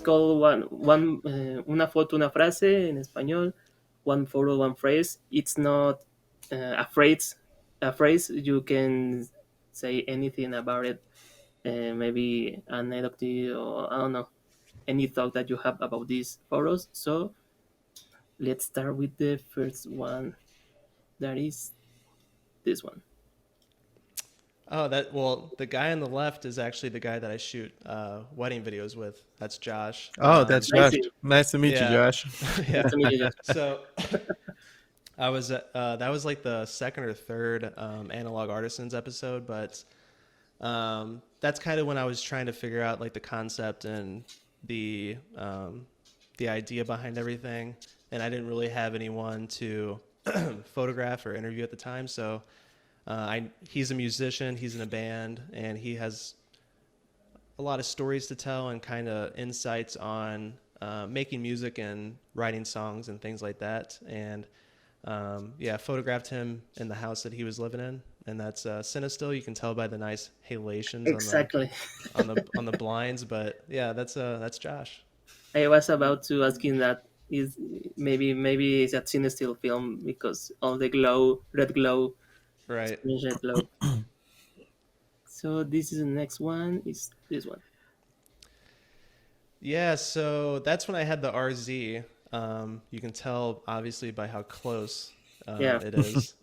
called una foto, una frase in español, one photo, one phrase. It's not a phrase. A phrase you can say anything about it. Maybe an anecdote or I don't know any thought that you have about these photos. So let's start with the first one. That is this one. Oh, the guy on the left is actually the guy that I shoot wedding videos with. That's Josh. Oh, that's Nice Josh. to Nice to meet you, Yeah, Josh. nice yeah. to meet you. Josh. So I was that was like the second or third Analog Artisans episode, but that's kind of when I was trying to figure out like the concept and the idea behind everything, and I didn't really have anyone to photograph or interview at the time. So he's a musician, he's in a band, and he has a lot of stories to tell and kind of insights on making music and writing songs and things like that. And I photographed him in the house that he was living in, and that's Cinestill. You can tell by the nice halations Exactly. on the blinds. But yeah, that's Josh. I was about to ask him that is maybe it's a Cinestill film because all the glow, red glow, Right. strange red glow. So this is the next one. Is this one? Yeah, so that's when I had the RZ. You can tell obviously by how close Yeah. it is.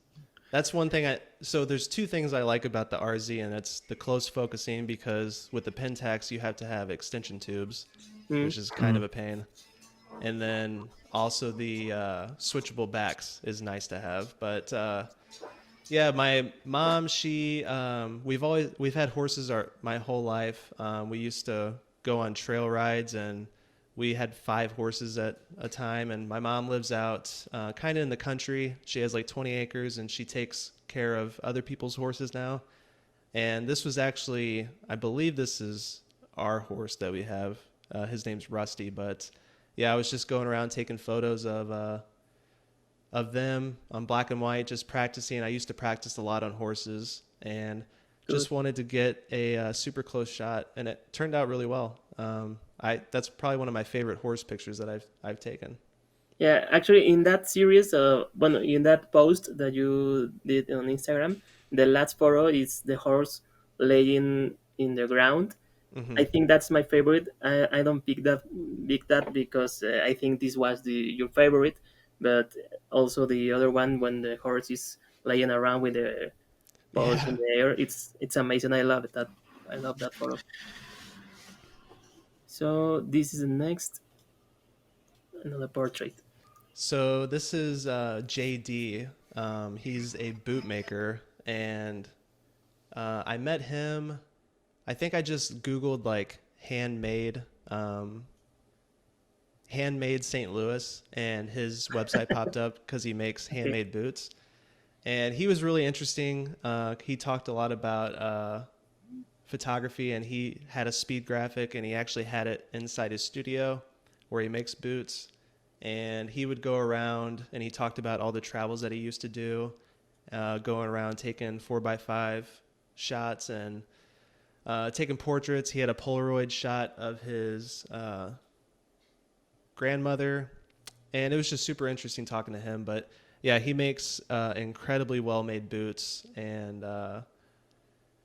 That's one thing so there's two things I like about the RZ, and it's the close focusing, because with the Pentax you have to have extension tubes, which is kind of a pain. And then also the switchable backs is nice to have. But yeah, my mom, we've had horses my whole life. We used to go on trail rides, and we had 5 horses at a time. And my mom lives out kind of in the country. She has like 20 acres, and she takes care of other people's horses now. And this was actually, I believe this is our horse that we have. His name's Rusty. But yeah, I was just going around taking photos of them on black and white, just practicing. I used to practice a lot on horses, and just wanted to get a super close shot, and it turned out really well. That's probably one of my favorite horse pictures that I've taken. Yeah, actually, in that series, in that post that you did on Instagram, the last photo is the horse laying in the ground. Mm-hmm. I think that's my favorite. I don't pick that because I think this was your favorite, but also the other one when the horse is laying around with the paws in Yeah. the air. It's amazing. I love it. That I love that photo. So this is the next another portrait. So this is JD. He's a bootmaker, and I met him. I think I just Googled like handmade St. Louis, and his website popped up because he makes handmade boots. And he was really interesting. He talked a lot about photography, and he had a speed graphic, and he actually had it inside his studio where he makes boots. And he would go around, and he talked about all the travels that he used to do, going around taking 4x5 shots and taking portraits. He had a Polaroid shot of his grandmother, and it was just super interesting talking to him. But yeah, he makes incredibly well-made boots, and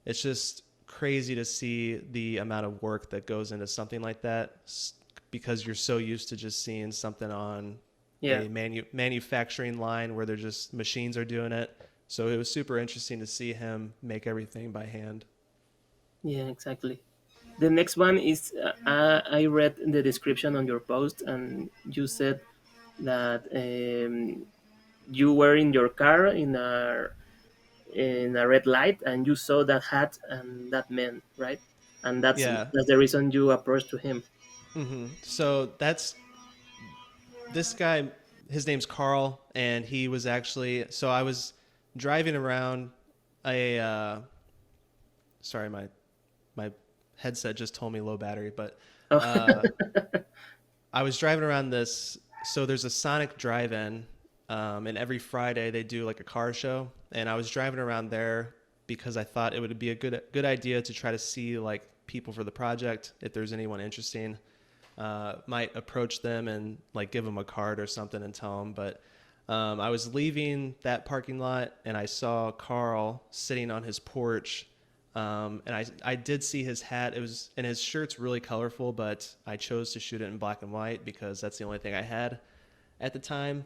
it's just crazy to see the amount of work that goes into something like that, because you're so used to just seeing something on a manufacturing line where they're just machines are doing it. So it was super interesting to see him make everything by hand. Yeah, exactly. The next one is I read the description on your post, and you said that you were in your car in a red light, and you saw that hat and that man, right? And Yeah. that's the reason you approached to him. So that's this guy. His name's Carl, and he was actually. So I was driving around a. Sorry, my headset just told me low battery, but Oh. I was driving around this. So there's a Sonic drive-in, and every Friday they do like a car show, and I was driving around there because I thought it would be a good idea to try to see like people for the project if there's anyone interesting. might approach them and like give them a card or something and tell them. But I was leaving that parking lot and I saw Carl sitting on his porch. And I did see his hat. And his shirt's really colorful, but I chose to shoot it in black and white because that's the only thing I had at the time.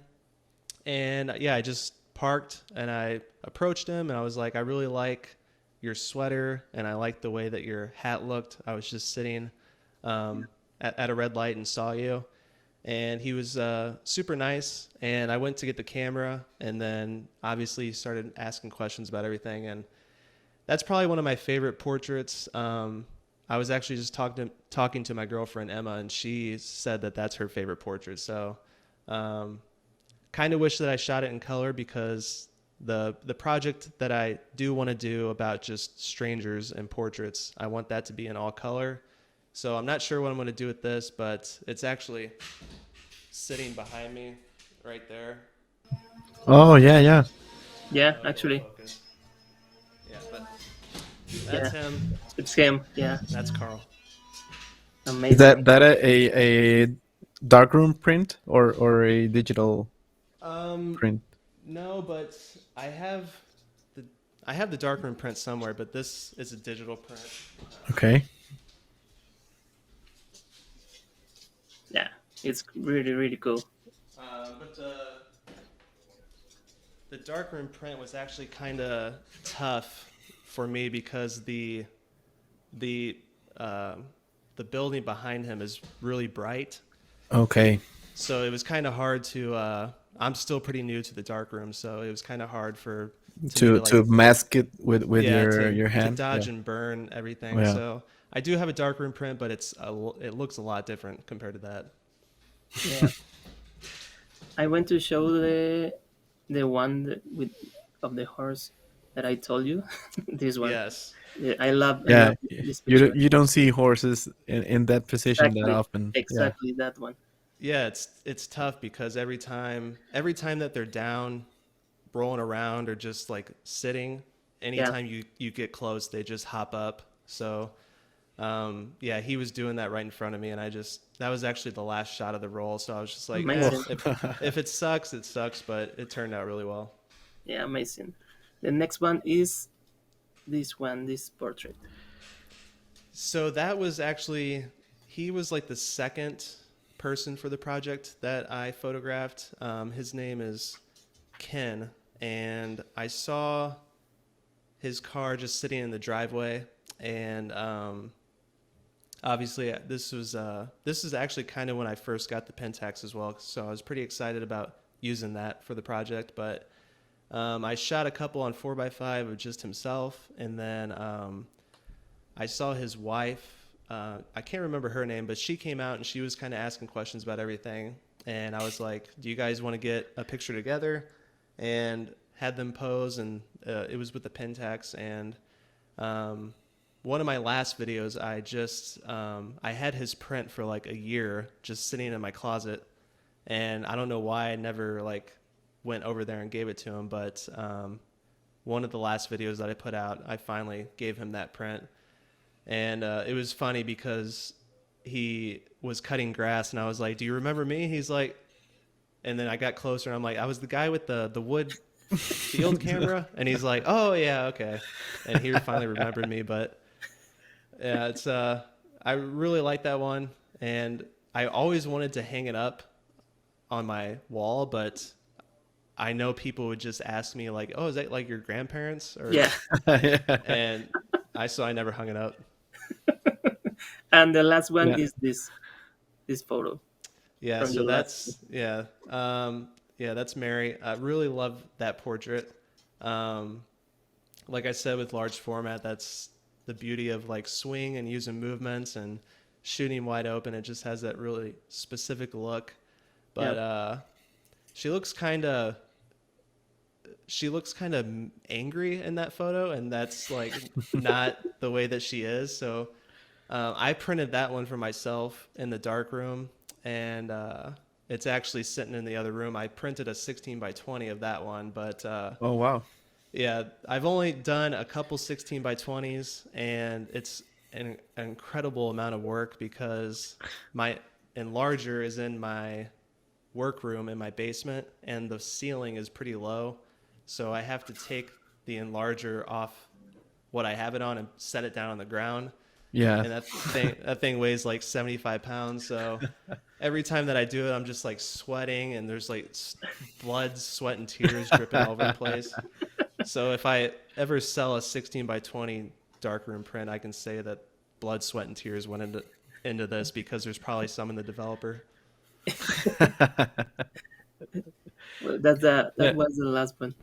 And yeah, I just parked and I approached him and I was like, I really like your sweater and I like the way that your hat looked. I was just sitting at a red light and saw you. And he was super nice. And I went to get the camera and then obviously he started asking questions about everything. And that's probably one of my favorite portraits. I was actually just talking to my girlfriend, Emma, and she said that that's her favorite portrait. So kind of wish that I shot it in color because the project that I do want to do about just strangers and portraits, I want that to be in all color. So I'm not sure what I'm going to do with this, but it's actually sitting behind me right there. Oh, yeah. Yeah, actually. Yeah, but that's him. It's him. Yeah. That's Carl. Amazing. Is that a darkroom print or a digital print? No, but I have the darkroom print somewhere, but this is a digital print. Okay. Yeah, it's really, really cool. But the darkroom print was actually kind of tough for me because the building behind him is really bright. Okay. So it was kind of hard to. I'm still pretty new to the darkroom, so it was kind of hard to mask it with your hand. To dodge and burn everything. Yeah. So I do have a darkroom print, but it looks a lot different compared to that. Yeah. I went to show the one of the horse that I told you. This one. Yes. Yeah, I love this picture. You don't see horses in that position that often. Exactly that one. Yeah, it's tough because every time that they're down, rolling around or just like sitting, anytime you get close, they just hop up. So, he was doing that right in front of me, and that was actually the last shot of the roll. So I was just like, if it sucks, it sucks, but it turned out really well. Yeah, amazing. The next one is this portrait. So that was actually, he was like the second person for the project that I photographed. His name is Ken, and I saw his car just sitting in the driveway, and obviously this is actually kind of when I first got the Pentax as well, so I was pretty excited about using that for the project. But I shot a couple on 4x5 of just himself, and then I saw his wife. I can't remember her name, but she came out and she was kind of asking questions about everything. And I was like, do you guys want to get a picture together? And had them pose, and it was with the Pentax. And one of my last videos, I had his print for like a year just sitting in my closet. And I don't know why I never like went over there and gave it to him. But one of the last videos that I put out, I finally gave him that print. And it was funny because he was cutting grass, and I was like, do you remember me? He's like, and then I got closer, and I'm like, I was the guy with the wood field camera. And he's like, oh, yeah, okay. And he finally remembered me. But yeah, it's I really like that one. And I always wanted to hang it up on my wall, but I know people would just ask me like, oh, is that like your grandparents? Or, yeah. And I never hung it up. And the last one is this photo. Yeah, so that's that's Mary. I really love that portrait. Like I said, with large format, that's the beauty of like swing and using movements and shooting wide open. It just has that really specific look. But she looks kind of angry in that photo, and that's like not the way that she is. So I printed that one for myself in the dark room, and it's actually sitting in the other room. I printed a 16x20 of that one, but oh wow, yeah, I've only done a couple 16x20s, and it's an incredible amount of work because enlarger is in my workroom in my basement, and the ceiling is pretty low, so I have to take the enlarger off what I have it on and set it down on the ground. Yeah. And that thing weighs like 75 pounds. So every time that I do it, I'm just like sweating, and there's like blood, sweat, and tears dripping all over the place. So if I ever sell a 16 by 20 darkroom print, I can say that blood, sweat, and tears went into this, because there's probably some in the developer. Well, that was the last one.